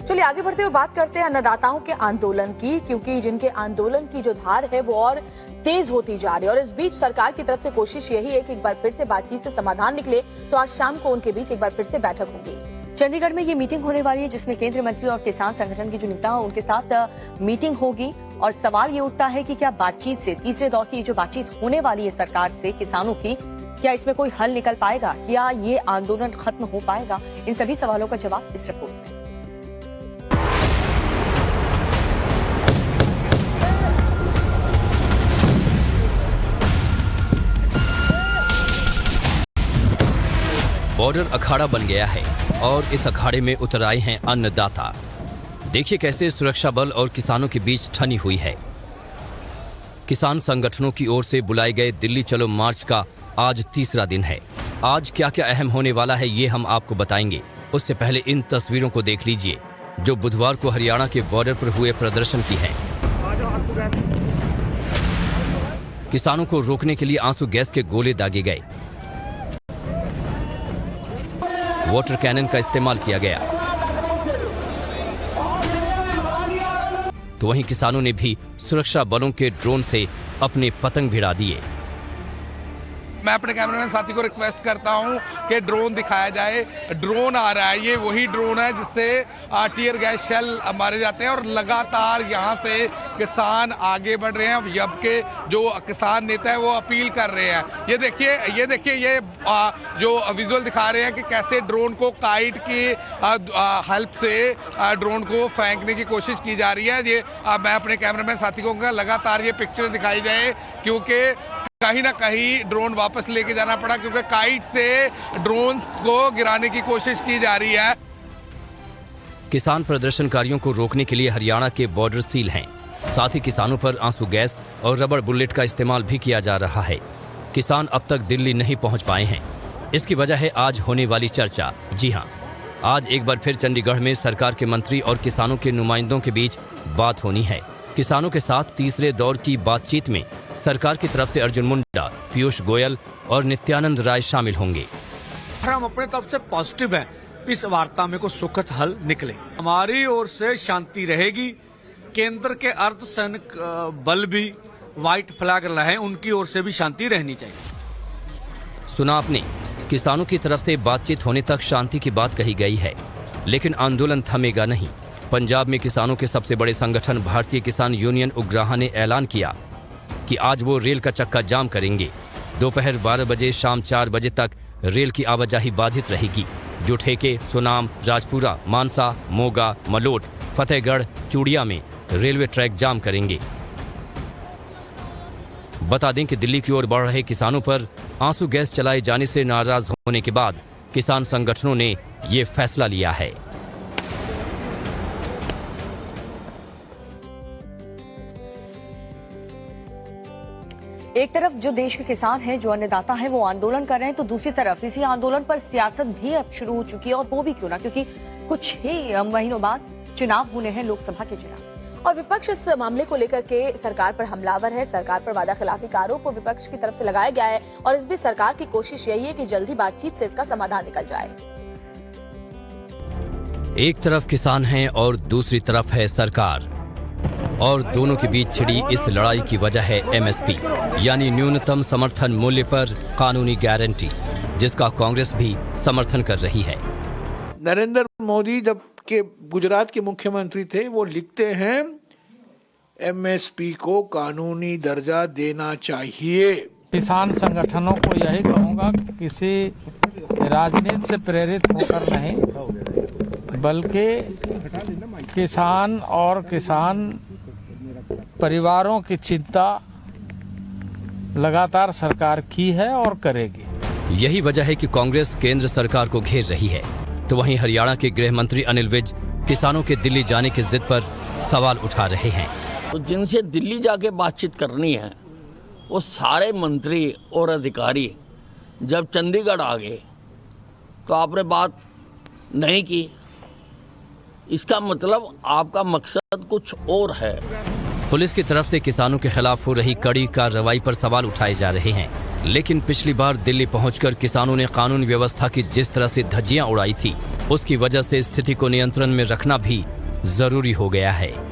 चलिए आगे बढ़ते हुए बात करते हैं अन्नदाताओं के आंदोलन की, क्योंकि जिनके आंदोलन की जो धार है वो और तेज होती जा रही है। और इस बीच सरकार की तरफ से कोशिश यही है कि एक बार फिर से बातचीत से समाधान निकले, तो आज शाम को उनके बीच एक बार फिर से बैठक होगी। चंडीगढ़ में ये मीटिंग होने वाली है, जिसमें केंद्रीय मंत्री और किसान संगठन के जो नेता हैं उनके साथ मीटिंग होगी। और सवाल ये उठता है कि क्या बातचीत से, तीसरे दौर की जो बातचीत होने वाली है सरकार से किसानों की, क्या इसमें कोई हल निकल पाएगा? क्या ये आंदोलन खत्म हो पाएगा? इन सभी सवालों का जवाब इस रिपोर्ट में। बॉर्डर अखाड़ा बन गया है और इस अखाड़े में उतर आए हैं अन्नदाता। देखिए कैसे सुरक्षा बल और किसानों के बीच ठनी हुई है। किसान संगठनों की ओर से बुलाए गए दिल्ली चलो मार्च का आज तीसरा दिन है। आज क्या क्या अहम होने वाला है ये हम आपको बताएंगे। उससे पहले इन तस्वीरों को देख लीजिए जो बुधवार को हरियाणा के बॉर्डर पर हुए प्रदर्शन की है। किसानों को रोकने के लिए आंसू गैस के गोले दागे गए, वाटर कैनन का इस्तेमाल किया गया, तो वहीं किसानों ने भी सुरक्षा बलों के ड्रोन से अपने पतंग भिड़ा दिए। मैं अपने कैमरामैन साथी को रिक्वेस्ट करता हूं कि ड्रोन दिखाया जाए। ड्रोन आ रहा है, ये वही ड्रोन है जिससे टीयर गैस शेल मारे जाते हैं और लगातार यहां से किसान आगे बढ़ रहे हैं। अब के जो किसान नेता है वो अपील कर रहे हैं। ये देखिए ये जो विजुअल दिखा रहे हैं कि कैसे ड्रोन को काइट की हेल्प से ड्रोन को फेंकने की कोशिश की जा रही है। ये मैं अपने कैमरामैन साथी को लगातार ये पिक्चर दिखाई जाए, क्योंकि कहीं ना कहीं ड्रोन वापस लेके जाना पड़ा, क्योंकि काइट से ड्रोन को गिराने की कोशिश की जा रही है। किसान प्रदर्शनकारियों को रोकने के लिए हरियाणा के बॉर्डर सील हैं। साथ ही किसानों पर आंसू गैस और रबड़ बुलेट का इस्तेमाल भी किया जा रहा है। किसान अब तक दिल्ली नहीं पहुंच पाए हैं। इसकी वजह है आज होने वाली चर्चा। जी हां, आज एक बार फिर चंडीगढ़ में सरकार के मंत्री और किसानों के नुमाइंदों के बीच बात होनी है। किसानों के साथ तीसरे दौर की बातचीत में सरकार की तरफ से अर्जुन मुंडा, पीयूष गोयल और नित्यानंद राय शामिल होंगे। हम अपने तरफ से पॉजिटिव हैं, इस वार्ता में को सुखद हल निकले। हमारी ओर से शांति रहेगी। केंद्र के अर्धसैनिक बल भी व्हाइट फ्लैग लहराएं, उनकी ओर से भी शांति रहनी चाहिए। सुना आपने, किसानों की तरफ से बातचीत होने तक शांति की बात कही गई है, लेकिन आंदोलन थमेगा नहीं। पंजाब में किसानों के सबसे बड़े संगठन भारतीय किसान यूनियन उग्राहा ने ऐलान किया कि आज वो रेल का चक्का जाम करेंगे। दोपहर 12 बजे शाम 4 बजे तक रेल की आवाजाही बाधित रहेगी। जो ठेके सोनाम, राजपुरा, मानसा, मोगा, मलोट, फतेहगढ़, चूड़िया में रेलवे ट्रैक जाम करेंगे। बता दें कि दिल्ली की ओर बढ़ रहे किसानों पर आंसू गैस चलाए जाने से नाराज होने के बाद किसान संगठनों ने ये फैसला लिया है। एक तरफ जो देश के किसान हैं, जो अन्नदाता हैं, वो आंदोलन कर रहे हैं, तो दूसरी तरफ इसी आंदोलन पर सियासत भी अब शुरू हो चुकी है। और वो भी क्यों ना, क्योंकि कुछ ही महीनों बाद चुनाव होने हैं, लोकसभा के चुनाव। और विपक्ष इस मामले को लेकर के सरकार पर हमलावर है। सरकार पर वादा खिलाफी का आरोप विपक्ष की तरफ से लगाया गया है। और इस बीच सरकार की कोशिश यही है कि जल्दी बातचीत से इसका समाधान निकल जाए। एक तरफ किसान हैं और दूसरी तरफ है सरकार, और दोनों के बीच छिड़ी इस लड़ाई की वजह है एमएसपी, यानी न्यूनतम समर्थन मूल्य पर कानूनी गारंटी, जिसका कांग्रेस भी समर्थन कर रही है। नरेंद्र मोदी जब के गुजरात के मुख्यमंत्री थे, वो लिखते हैं एमएसपी को कानूनी दर्जा देना चाहिए। किसान संगठनों को यही कहूंगा कि किसी राजनीति से प्रेरित होकर नहीं, बल्कि किसान और किसान परिवारों की चिंता लगातार सरकार की है और करेगी। यही वजह है कि कांग्रेस केंद्र सरकार को घेर रही है, तो वहीं हरियाणा के गृह मंत्री अनिल विज किसानों के दिल्ली जाने की जिद पर सवाल उठा रहे हैं। तो जिनसे दिल्ली जाके बातचीत करनी है, वो सारे मंत्री और अधिकारी जब चंडीगढ़ आ गए तो आपने बात नहीं की। इसका मतलब आपका मकसद कुछ और है। पुलिस की तरफ से किसानों के खिलाफ हो रही कड़ी कार्रवाई पर सवाल उठाए जा रहे हैं, लेकिन पिछली बार दिल्ली पहुंचकर किसानों ने कानून व्यवस्था की जिस तरह से धज्जियां उड़ाई थी, उसकी वजह से स्थिति को नियंत्रण में रखना भी जरूरी हो गया है।